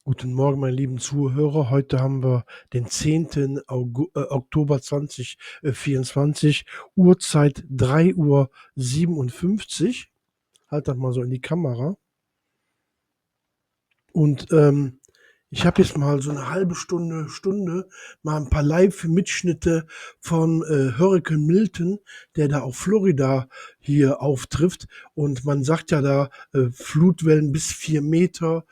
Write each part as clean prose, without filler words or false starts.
Guten Morgen, meine lieben Zuhörer. Heute haben wir den 10. Oktober 2024, Uhrzeit 3:57 Uhr. Halt das mal so in die Kamera. Und ich habe jetzt mal so eine halbe Stunde mal ein paar Live-Mitschnitte von Hurrikan Milton, der da auf Florida hier auftrifft. Und man sagt ja da, Flutwellen bis 4 Meter,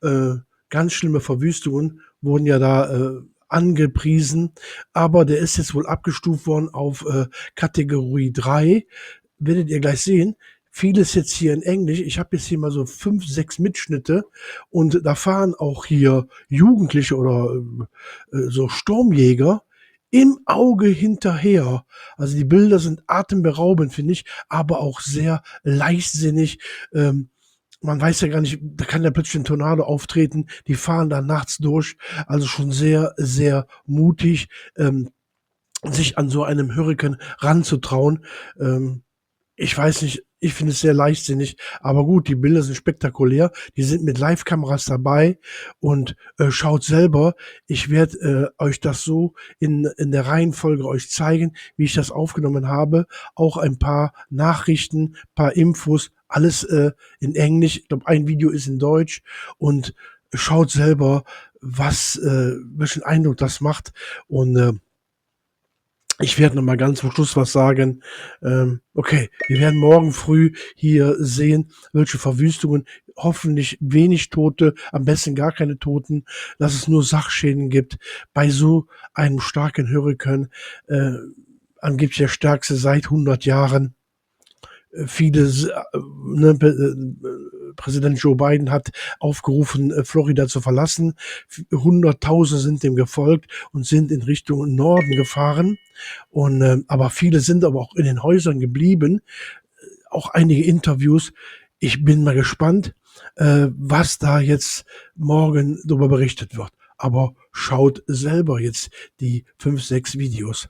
äh, ganz schlimme Verwüstungen wurden ja da angepriesen. Aber der ist jetzt wohl abgestuft worden auf Kategorie 3. Werdet ihr gleich sehen. Vieles jetzt hier in Englisch. Ich habe jetzt hier mal so 5, 6 Mitschnitte und da fahren auch hier Jugendliche oder so Sturmjäger im Auge hinterher. Also die Bilder sind atemberaubend, finde ich, aber auch sehr leichtsinnig. Man weiß ja gar nicht, da kann ja plötzlich ein Tornado auftreten. Die fahren da nachts durch. Also schon sehr, sehr mutig, sich an so einem Hurrikan ranzutrauen. Ich weiß nicht, ich finde es sehr leichtsinnig, aber gut, die Bilder sind spektakulär. Die sind mit Live-Kameras dabei und schaut selber. Ich werde euch das so in der Reihenfolge euch zeigen, wie ich das aufgenommen habe. Auch ein paar Nachrichten, paar Infos, alles in Englisch. Ich glaube, ein Video ist in Deutsch und schaut selber, welchen Eindruck das macht. Und ich werde noch mal ganz zum Schluss was sagen. Okay, wir werden morgen früh hier sehen, welche Verwüstungen, hoffentlich wenig Tote, am besten gar keine Toten, dass es nur Sachschäden gibt bei so einem starken Hurrikan, äh, angeblich der stärkste seit 100 Jahren. Viele, ne, Präsident Joe Biden hat aufgerufen, Florida zu verlassen. Hunderttausende sind dem gefolgt und sind in Richtung Norden gefahren. Und aber viele sind aber auch in den Häusern geblieben. Auch einige Interviews. Ich bin mal gespannt, was da jetzt morgen darüber berichtet wird. Aber schaut selber jetzt die 5, 6 Videos.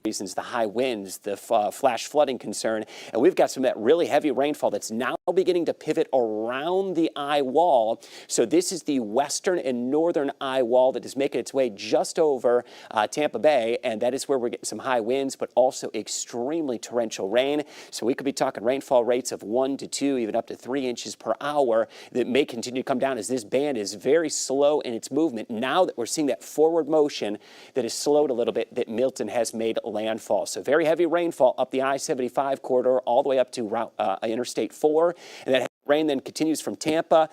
Reasons, the high winds, the flash flooding concern, and we've got some of that really heavy rainfall that's now beginning to pivot around the eye wall. So this is the western and northern eye wall that is making its way just over Tampa Bay, and that is where we're getting some high winds, but also extremely torrential rain. So we could be talking rainfall rates of 1 to 2, even up to 3 inches per hour that may continue to come down as this band is very slow in its movement. Now that we're seeing that forward motion that is slowed a little bit, that Milton has made landfall. So very heavy rainfall up the I-75 corridor all the way up to Interstate 4. And that rain then continues from Tampa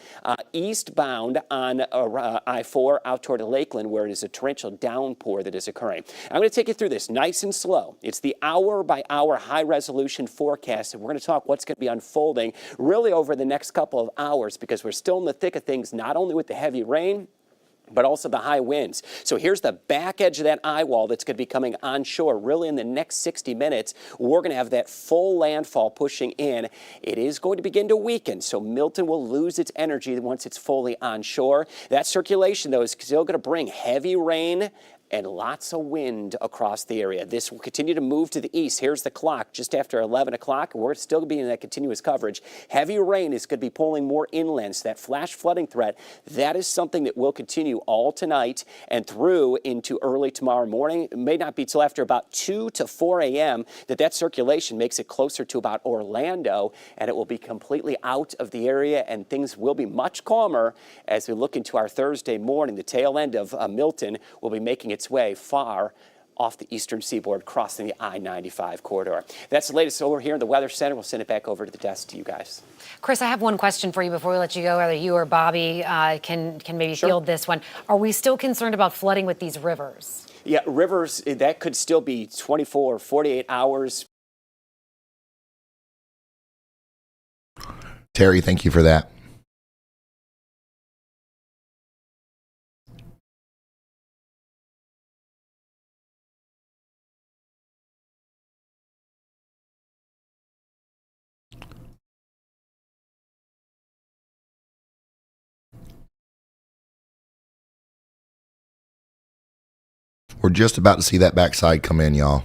eastbound on I-4 out toward Lakeland, where it is a torrential downpour that is occurring. I'm going to take you through this nice and slow. It's the hour-by-hour high-resolution forecast, and we're going to talk what's going to be unfolding really over the next couple of hours, because we're still in the thick of things, not only with the heavy rain, but also the high winds. So here's the back edge of that eye wall that's going to be coming onshore. Really in the next 60 minutes, we're going to have that full landfall pushing in. It is going to begin to weaken, so Milton will lose its energy once it's fully onshore. That circulation, though, is still going to bring heavy rain and lots of wind across the area. This will continue to move to the east. Here's the clock just after 11 o'clock. We're still going to be in that continuous coverage. Heavy rain is going to be pulling more inland, so that flash flooding threat, that is something that will continue all tonight and through into early tomorrow morning. It may not be till after about 2 to 4 a.m. that circulation makes it closer to about Orlando, and it will be completely out of the area, and things will be much calmer as we look into our Thursday morning. The tail end of Milton will be making its way far off the eastern seaboard, crossing the I-95 corridor. That's the latest over here in the Weather Center. We'll send it back over to the desk to you guys. Chris, I have one question for you before we let you go, whether you or Bobby can maybe field this one. Are we still concerned about flooding with these rivers? Yeah, rivers, that could still be 24 or 48 hours. Terry, thank you for that. We're just about to see that backside come in, y'all.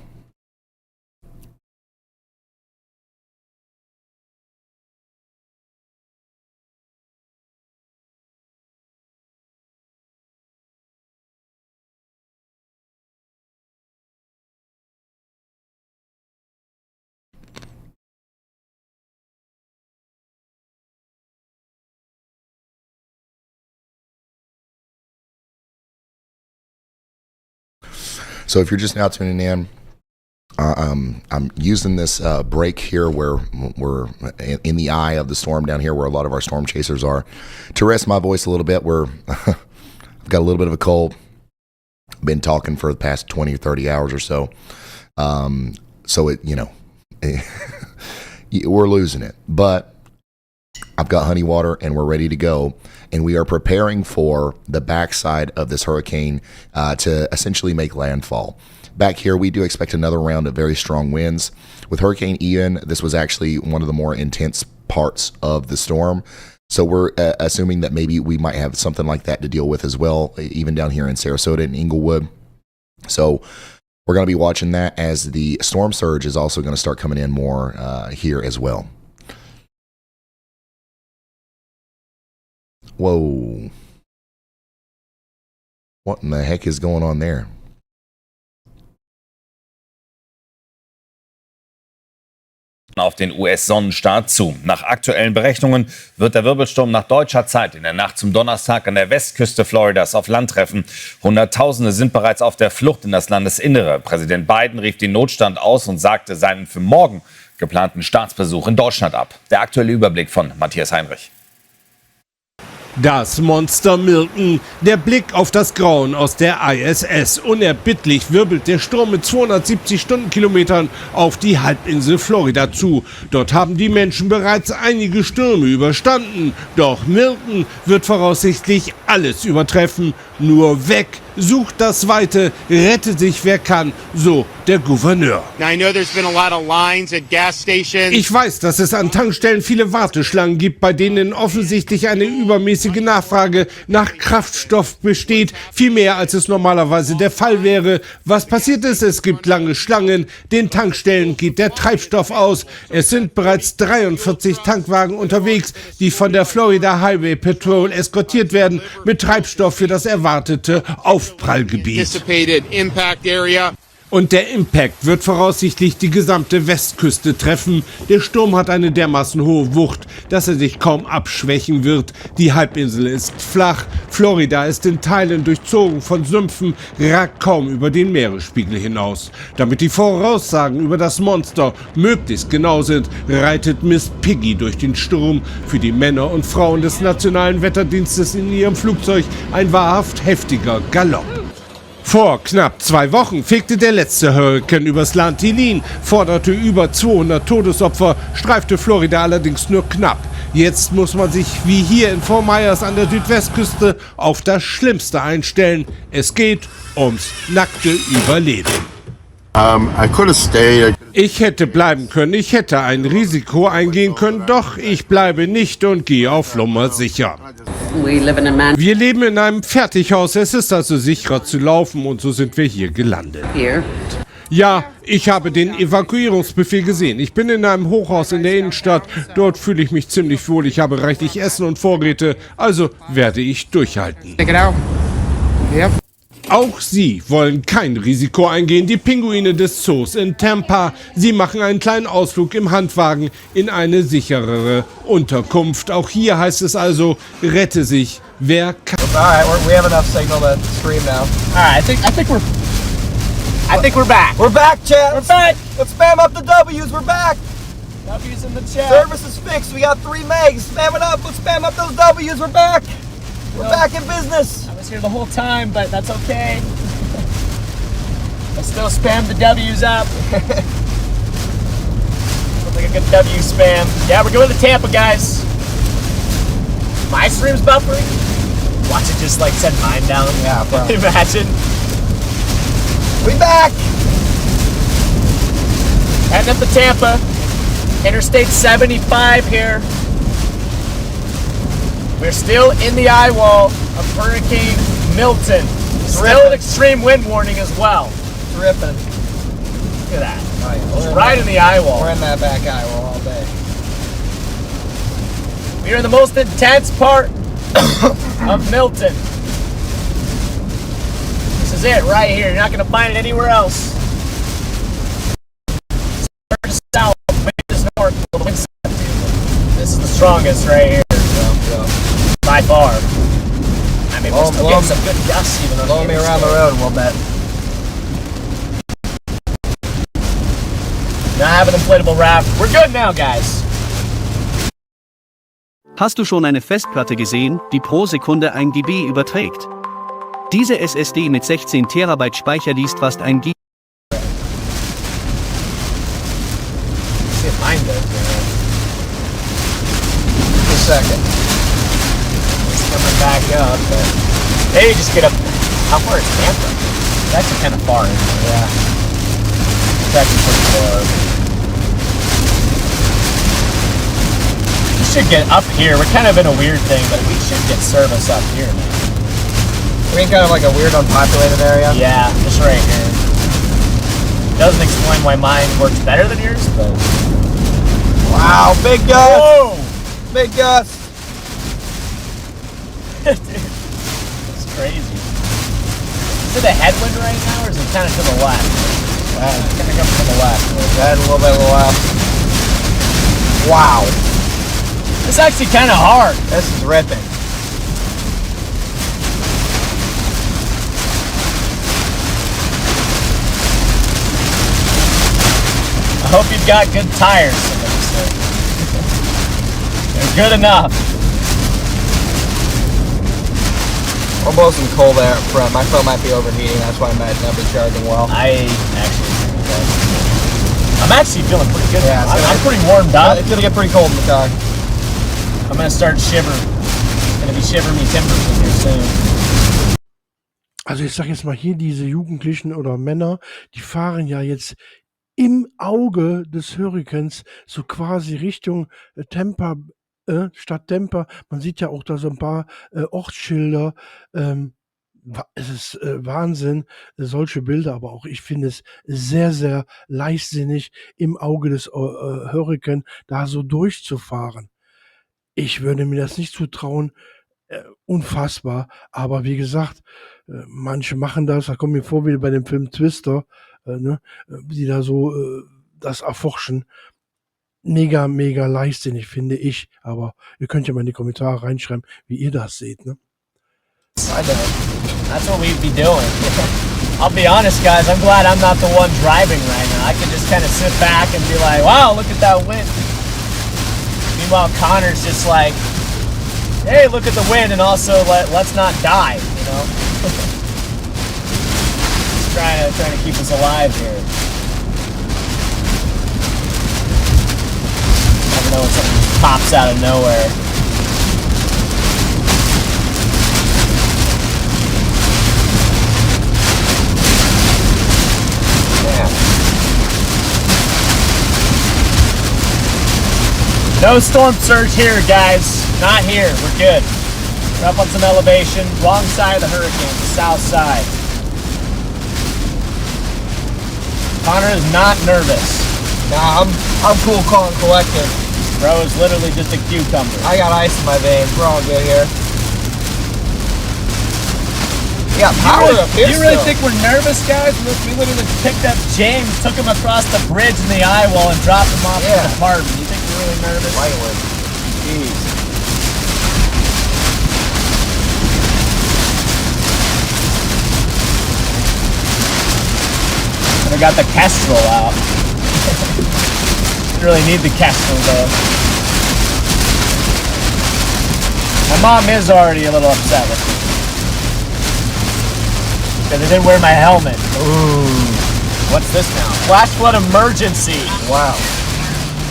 So if you're just now tuning in, I'm using this break here where we're in the eye of the storm down here where a lot of our storm chasers are to rest my voice a little bit. I've got a little bit of a cold. Been talking for the past 20 or 30 hours or so. So we're losing it, but I've got honey water and we're ready to go. And we are preparing for the backside of this hurricane to essentially make landfall. Back here, we do expect another round of very strong winds. With Hurricane Ian, this was actually one of the more intense parts of the storm. So we're assuming that maybe we might have something like that to deal with as well, even down here in Sarasota and Inglewood. So we're going to be watching that as the storm surge is also going to start coming in more here as well. Whoa. What in the heck is going on there? Auf den US-Sonnenstart zu. Nach aktuellen Berechnungen wird der Wirbelsturm nach deutscher Zeit in der Nacht zum Donnerstag an der Westküste Floridas auf Land treffen. Hunderttausende sind bereits auf der Flucht in das Landesinnere. Präsident Biden rief den Notstand aus und sagte seinen für morgen geplanten Staatsbesuch in Deutschland ab. Der aktuelle Überblick von Matthias Heinrich. Das Monster Milton, der Blick auf das Grauen aus der ISS. Unerbittlich wirbelt der Sturm mit 270 Stundenkilometern auf die Halbinsel Florida zu. Dort haben die Menschen bereits einige Stürme überstanden. Doch Milton wird voraussichtlich alles übertreffen. Nur weg, sucht das Weite, rette sich wer kann, so der Gouverneur. Ich weiß, dass es an Tankstellen viele Warteschlangen gibt, bei denen offensichtlich eine übermäßige Nachfrage nach Kraftstoff besteht. Viel mehr, als es normalerweise der Fall wäre. Was passiert ist, es gibt lange Schlangen. Den Tankstellen geht der Treibstoff aus. Es sind bereits 43 Tankwagen unterwegs, die von der Florida Highway Patrol eskortiert werden mit Treibstoff für das erwartete Aufprallgebiet. Und der Impact wird voraussichtlich die gesamte Westküste treffen. Der Sturm hat eine dermaßen hohe Wucht, dass er sich kaum abschwächen wird. Die Halbinsel ist flach, Florida ist in Teilen durchzogen von Sümpfen, ragt kaum über den Meeresspiegel hinaus. Damit die Voraussagen über das Monster möglichst genau sind, reitet Miss Piggy durch den Sturm. Für die Männer und Frauen des Nationalen Wetterdienstes in ihrem Flugzeug ein wahrhaft heftiger Galopp. Vor knapp 2 Wochen fegte der letzte Hurrikan übers Land. Helene forderte über 200 Todesopfer, streifte Florida allerdings nur knapp. Jetzt muss man sich wie hier in Fort Myers an der Südwestküste auf das Schlimmste einstellen. Es geht ums nackte Überleben. Ich hätte bleiben können, ich hätte ein Risiko eingehen können, doch ich bleibe nicht und gehe auf Nummer sicher. Wir leben in einem Fertighaus, es ist also sicherer zu laufen und so sind wir hier gelandet. Ja, ich habe den Evakuierungsbefehl gesehen. Ich bin in einem Hochhaus in der Innenstadt, dort fühle ich mich ziemlich wohl, ich habe reichlich Essen und Vorräte, also werde ich durchhalten. Auch sie wollen kein Risiko eingehen. Die Pinguine des Zoos in Tampa. Sie machen einen kleinen Ausflug im Handwagen in eine sicherere Unterkunft. Auch hier heißt es also, rette sich, wer kann. Alright, we have enough signal to stream now. Alright, I think we're back. We're back, chat. We're back. Let's spam up the W's. We're back. W's in the chat. Service is fixed. We got 3 megs. Spam it up. Let's spam up those W's. We're back. We're back in business. I was here the whole time, but that's okay. I still spam the W's up. Looks like a good W spam. Yeah, we're going to Tampa, guys. My stream's buffering. Watch it just like send mine down. Yeah, bro. Imagine. We back. Heading up to Tampa. Interstate 75 here. We're still in the eye wall of Hurricane Milton. Still an extreme wind warning as well. Dripping. Look at that. Oh, yeah. Right in the eye wall. We're in that back eye wall all day. We are in the most intense part of Milton. This is it right here. You're not going to find it anywhere else. Surge is south, wind is north, the wind's south. This is the strongest right here. By far. I mean, we're still getting some good gusts even on the interstate. Blow me around the road a little bit. have an inflatable raft. We're good now, guys. Hast du schon eine Festplatte gesehen, die pro Sekunde 1 GB überträgt? Diese SSD mit 16 Terabyte Speicher liest fast 1 GB. See if mine does. Just a second. It's coming back up, but maybe just get up. How far is Tampa? It's actually kind of far, isn't it? Yeah. It's actually pretty far. We should get up here. We're kind of in a weird thing, but we should get service up here, man. We're in kind of like a weird unpopulated area. Yeah, just right here. Doesn't explain why mine works better than yours, but... Wow, big gust! Whoa! Big gust! Dude, it's crazy. Is it a headwind right now, or is it kind of to the left? It's kind of coming to the left. That a little bit to the left. Wow. This is actually kind of hard. This is ripping. I hope you've got good tires, somebody said. They're good enough. I'm blowing some cold air up front. My phone might be overheating, that's why it might not be charging well. I actually agree with that. I'm actually feeling pretty good. Yeah, I'm pretty warmed up. It's gonna get pretty cold in the car. I'm gonna start shivering. It's gonna be shivering me timbers in here soon. Also ich sag jetzt mal hier, diese Jugendlichen oder Männer, die fahren ja jetzt im Auge des Hurrikans so quasi Richtung Tampa, Stadt Tampa. Man sieht ja auch da so ein paar Ortsschilder. Es ist Wahnsinn, solche Bilder, aber auch ich finde es sehr, sehr leichtsinnig, im Auge des Hurrikan da so durchzufahren. Ich würde mir das nicht zutrauen, unfassbar. Aber wie gesagt, manche machen das, da kommt mir vor wie bei dem Film Twister, ne, die da so das erforschen. Mega, mega leichtsinnig, finde ich. Aber ihr könnt ja mal in die Kommentare reinschreiben, wie ihr das seht, ne? I know. That's what we'd be doing. I'll be honest, guys, I'm glad I'm not the one driving right now. I can just kind of sit back and be like, wow, look at that wind. Meanwhile, Connor's just like, hey, look at the wind, and also let's not die, you know? Just trying to keep us alive here. Never know when something just pops out of nowhere. No storm surge here, guys. Not here. We're good. We're up on some elevation. Wrong side of the hurricane, the south side. Connor is not nervous. Nah, I'm cool, calm, and collected. Bro is literally just a cucumber. I got ice in my veins. We're all good here. We got power up here. You really think we're nervous, guys? We literally picked up James, took him across the bridge in the eye wall, and dropped him off at the apartment. You think we're really nervous? Lightweight. Jeez. I got the Kestrel out. Didn't really need the Kestrel though. My mom is already a little upset with me. Because I didn't wear my helmet. Ooh. What's this now? Flash flood emergency. Wow.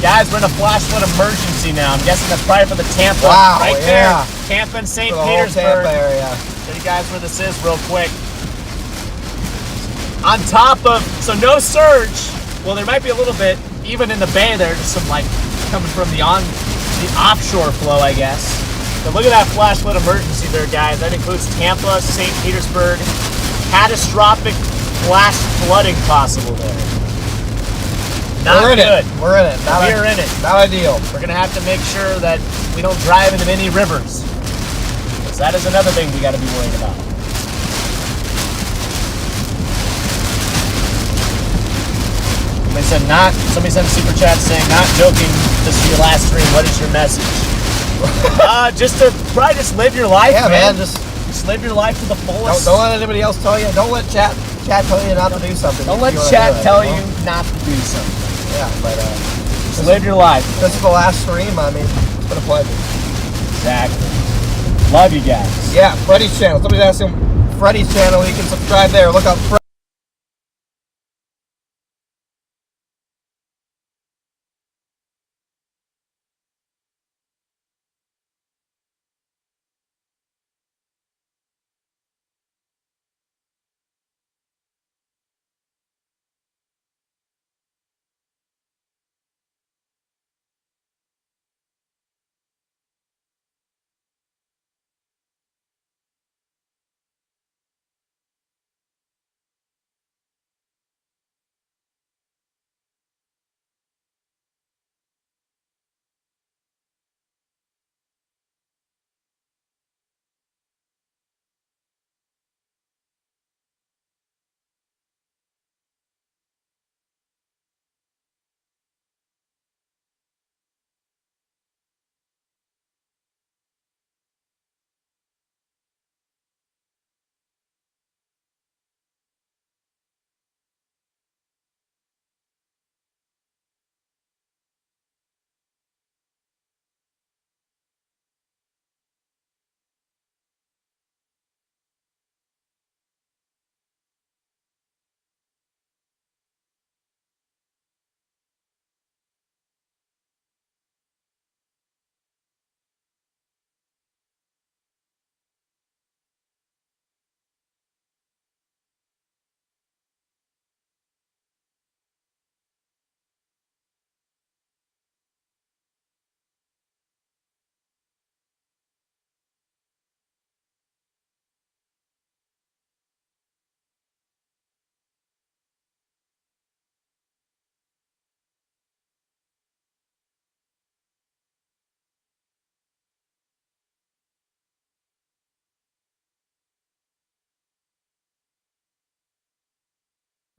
Guys, we're in a flash flood emergency now. I'm guessing that's probably for the Tampa. Wow, right there. Tampa and St. Petersburg. Tampa area. Show you guys where this is real quick. On top of, so no surge. Well, there might be a little bit, even in the bay there, just some like coming from the offshore flow, I guess. But look at that flash flood emergency there, guys. That includes Tampa, St. Petersburg. Catastrophic flash flooding possible there. Not good. We're in it. We're in it. Not ideal. We're gonna have to make sure that we don't drive into any rivers. Because that is another thing we gotta be worried about. Somebody sent a super chat saying, not joking, this is your last stream, what is your message? Just to probably just live your life, man. Just live your life to the fullest. Don't let anybody else tell you. Don't let chat tell you not to do something. Don't let chat tell you not to do something. Yeah, but Just live your life. this is the last stream. I mean, it's been a pleasure. Exactly. Love you guys. Yeah, Freddie's channel. Somebody's asking Freddie's channel. You can subscribe there. Look up Freddie.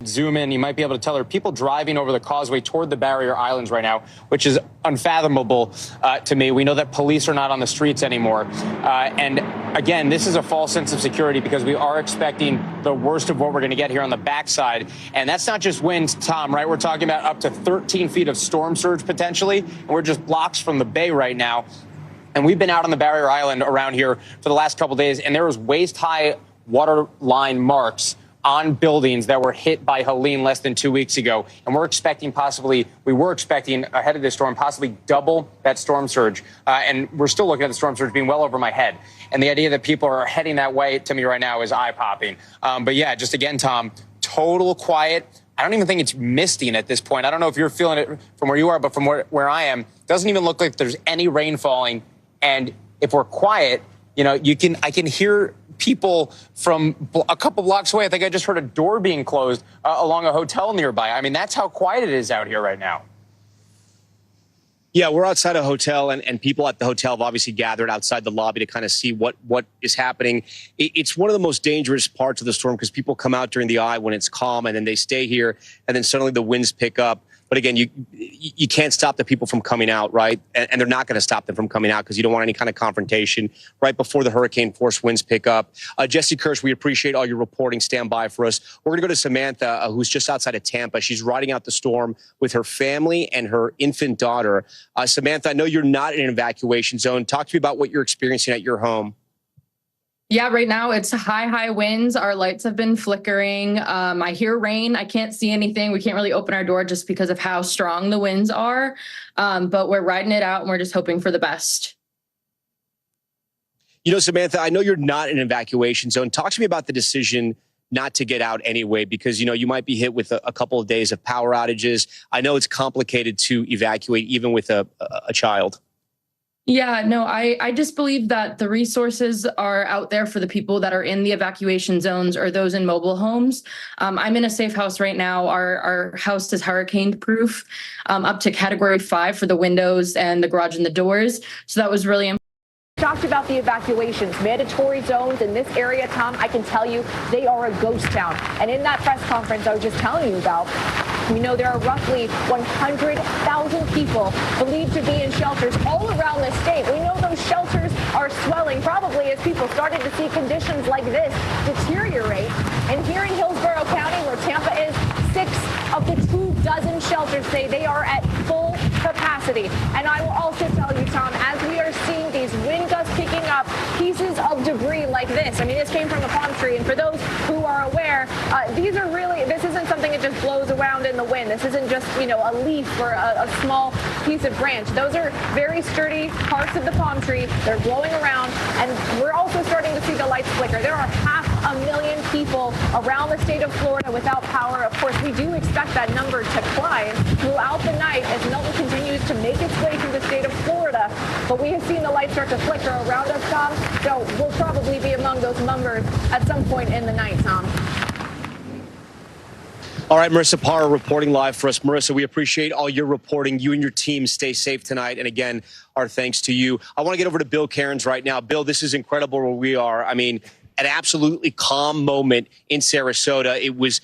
Zoom in, you might be able to tell there are people driving over the causeway toward the barrier islands right now, which is unfathomable to me. We know that police are not on the streets anymore. And again, this is a false sense of security because we are expecting the worst of what we're going to get here on the backside. And that's not just winds, Tom, right? We're talking about up to 13 feet of storm surge potentially. And we're just blocks from the bay right now. And we've been out on the barrier island around here for the last couple of days, and there was waist-high water line marks on buildings that were hit by Helene less than 2 weeks ago. And we were expecting ahead of this storm, possibly double that storm surge. And we're still looking at the storm surge being well over my head. And the idea that people are heading that way to me right now is eye-popping. But yeah, just again, Tom, total quiet. I don't even think it's misting at this point. I don't know if you're feeling it from where you are, but from where I am, it doesn't even look like there's any rain falling. And if we're quiet, you know, I can hear people from a couple blocks away. I think I just heard a door being closed along a hotel nearby. I mean, that's how quiet it is out here right now. Yeah, we're outside a hotel, and people at the hotel have obviously gathered outside the lobby to kind of see what is happening. It's one of the most dangerous parts of the storm because people come out during the eye when it's calm, and then they stay here, and then suddenly the winds pick up. But again, you can't stop the people from coming out, right? And they're not going to stop them from coming out because you don't want any kind of confrontation right before the hurricane force winds pick up. Jesse Kirsch, we appreciate all your reporting. Stand by for us. We're going to go to Samantha, who's just outside of Tampa. She's riding out the storm with her family and her infant daughter. Samantha, I know you're not in an evacuation zone. Talk to me about what you're experiencing at your home. Yeah, right now it's high winds. Our lights have been flickering. I hear rain. I can't see anything. We can't really open our door just because of how strong the winds are. But we're riding it out and we're just hoping for the best. You know, Samantha, I know you're not in an evacuation zone. Talk to me about the decision not to get out anyway, because, you know, you might be hit with a couple of days of power outages. I know it's complicated to evacuate even with a child. Yeah, no, I just believe that the resources are out there for the people that are in the evacuation zones or those in mobile homes. I'm in a safe house right now. Our house is hurricane proof, up to category 5 for the windows and the garage and the doors. So that was really important. Talked about the evacuations, mandatory zones in this area, Tom. I can tell you they are a ghost town. And in that press conference I was just telling you about, we know there are roughly 100,000 people believed to be in shelters all around the state. We know those shelters are swelling, probably as people started to see conditions like this deteriorate. And here in Hillsborough County, where Tampa is, 6 of the 2 dozen shelters say they are at full capacity. And I will also tell you, Tom, as we are seeing these wind gusts picking up, pieces of debris like this. I mean, this came from a palm tree. And for those who are aware, this isn't something that just blows around in the wind. This isn't just, a leaf or a small piece of branch. Those are very sturdy parts of the palm tree. They're blowing around. And we're also starting to see the lights flicker. There are 500,000 people around the state of Florida without power. Of course, we do expect that number to climb throughout the night as Milton continues to make its way through the state of Florida. But we have seen the lights start to flicker around us, Tom. So we'll probably be among those numbers at some point in the night, Tom. All right, Marissa Parra reporting live for us. Marissa, we appreciate all your reporting. You and your team stay safe tonight. And again, our thanks to you. I want to get over to Bill Cairns right now. Bill, this is incredible where we are. I mean, an absolutely calm moment in Sarasota. It was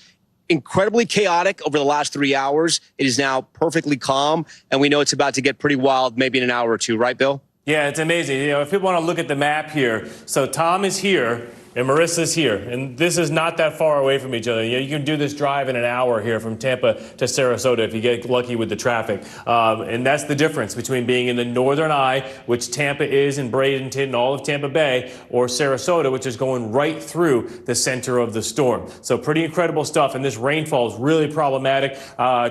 incredibly chaotic over the last 3 hours. It is now perfectly calm, and we know it's about to get pretty wild maybe in an hour or two. Right, Bill? Yeah, it's amazing. If people want to look at the map here, so Tom is here and Marissa's here, and this is not that far away from each other. You can do this drive in an hour here from Tampa to Sarasota if you get lucky with the traffic. And that's the difference between being in the northern eye, which Tampa is in Bradenton and all of Tampa Bay, or Sarasota, which is going right through the center of the storm. So pretty incredible stuff, and this rainfall is really problematic.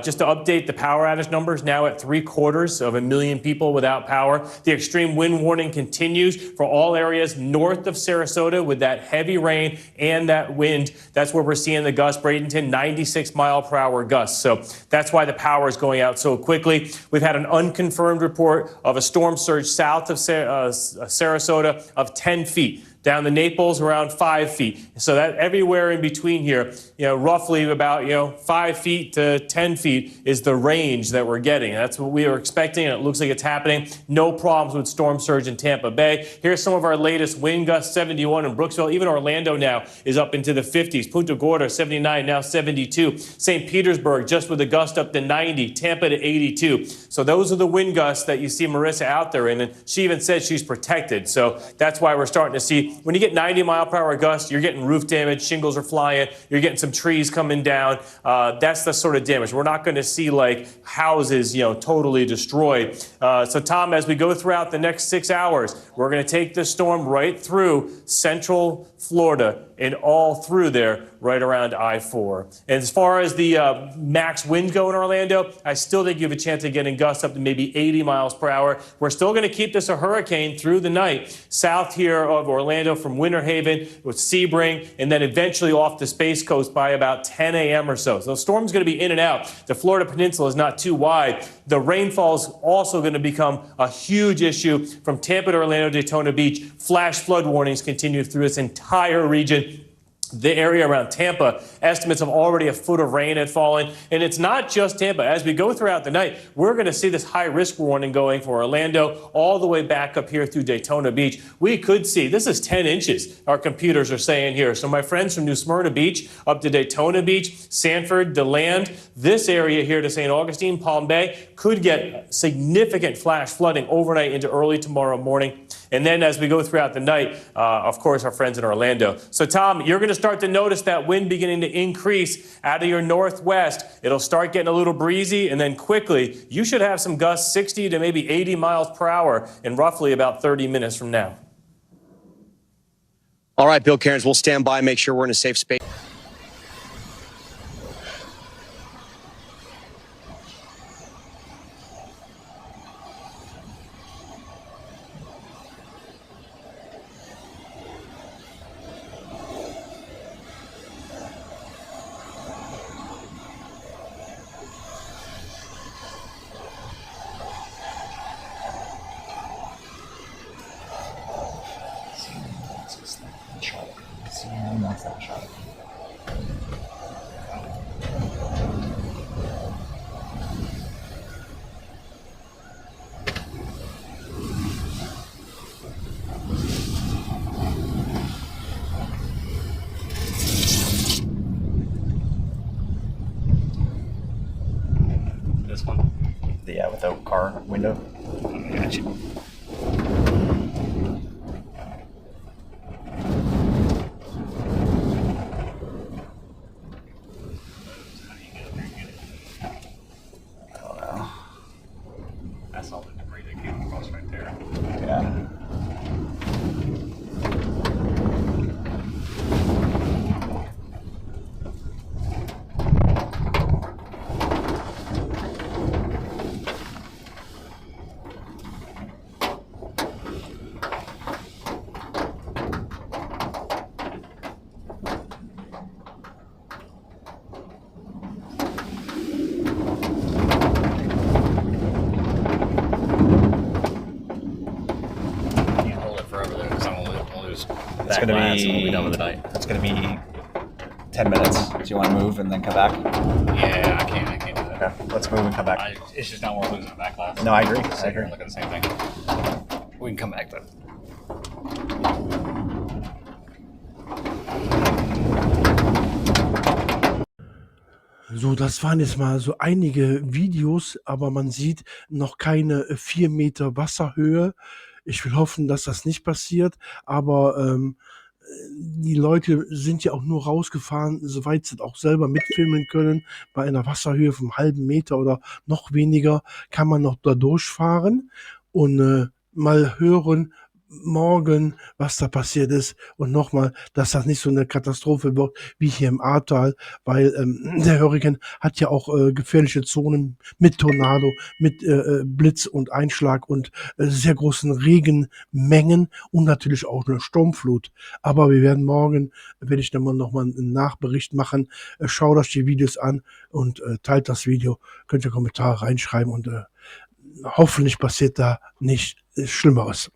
Just to update the power outage numbers, now at 750,000 people without power. The extreme wind warning continues for all areas north of Sarasota with that heavy rain and that wind. That's where we're seeing the gusts. Bradenton, 96-mile-per-hour gusts. So that's why the power is going out so quickly. We've had an unconfirmed report of a storm surge south of Sarasota of 10 feet. Down to Naples, around 5 feet. So that everywhere in between here, roughly about, 5 feet to 10 feet is the range that we're getting. That's what we were expecting, and it looks like it's happening. No problems with storm surge in Tampa Bay. Here's some of our latest wind gusts, 71 in Brooksville. Even Orlando now is up into the 50s. Punta Gorda, 79, now 72. St. Petersburg, just with a gust up to 90. Tampa to 82. So those are the wind gusts that you see Marissa out there in, and she even said she's protected. So that's why we're starting to see, when you get 90-mile-per-hour gusts, you're getting roof damage, shingles are flying, you're getting some trees coming down. That's the sort of damage. We're not going to see like houses, totally destroyed. So Tom, as we go throughout the next 6 hours, we're going to take this storm right through central Florida and all through there, right around I-4. And as far as the max winds go in Orlando, I still think you have a chance of getting gusts up to maybe 80 miles per hour. We're still going to keep this a hurricane through the night, south here of Orlando from Winter Haven with Sebring, and then eventually off the Space Coast by about 10 a.m. or so. So the storm's going to be in and out. The Florida Peninsula is not too wide. The rainfall is also going to become a huge issue from Tampa to Orlando, Daytona Beach. Flash flood warnings continue through this entire region. The area around Tampa, estimates of already a foot of rain had fallen. And it's not just Tampa. As we go throughout the night, we're going to see this high risk warning going for Orlando all the way back up here through Daytona Beach. We could see, this is 10 inches, our computers are saying here. So my friends from New Smyrna Beach up to Daytona Beach, Sanford, DeLand, this area here to St. Augustine, Palm Bay, could get significant flash flooding overnight into early tomorrow morning. And then as we go throughout the night, of course, our friends in Orlando. So, Tom, you're going to start to notice that wind beginning to increase out of your northwest. It'll start getting a little breezy, and then quickly, you should have some gusts 60 to maybe 80 miles per hour in roughly about 30 minutes from now. All right, Bill Cairns, we'll stand by and make sure we're in a safe space. This one? Yeah, without car window. Gotcha. That's all the debris that came across right there. Yeah. It's going to be done with the night. It's going to be 10 minutes. Do you want to move and then come back? Yeah, I can't do that. Okay, let's move and come back. It's just not worth losing a back class. No, I agree. Sit here and look at the same thing. We can come back then. So, das waren jetzt mal so einige Videos, aber man sieht noch keine 4 Meter Wasserhöhe. Ich will hoffen, dass das nicht passiert, aber die Leute sind ja auch nur rausgefahren, soweit sie auch selber mitfilmen können. Bei einer Wasserhöhe vom halben Meter oder noch weniger kann man noch da durchfahren und mal hören morgen, was da passiert ist. Und nochmal, dass das nicht so eine Katastrophe wird wie hier im Ahrtal, weil der Hurrikan hat ja auch gefährliche Zonen mit Tornado, mit Blitz und Einschlag und sehr großen Regenmengen und natürlich auch eine Sturmflut. Aber wir werden morgen, werde ich dann mal nochmal einen Nachbericht machen. Schaut euch die Videos an und teilt das Video. Könnt ihr Kommentare reinschreiben und hoffentlich passiert da nichts Schlimmeres.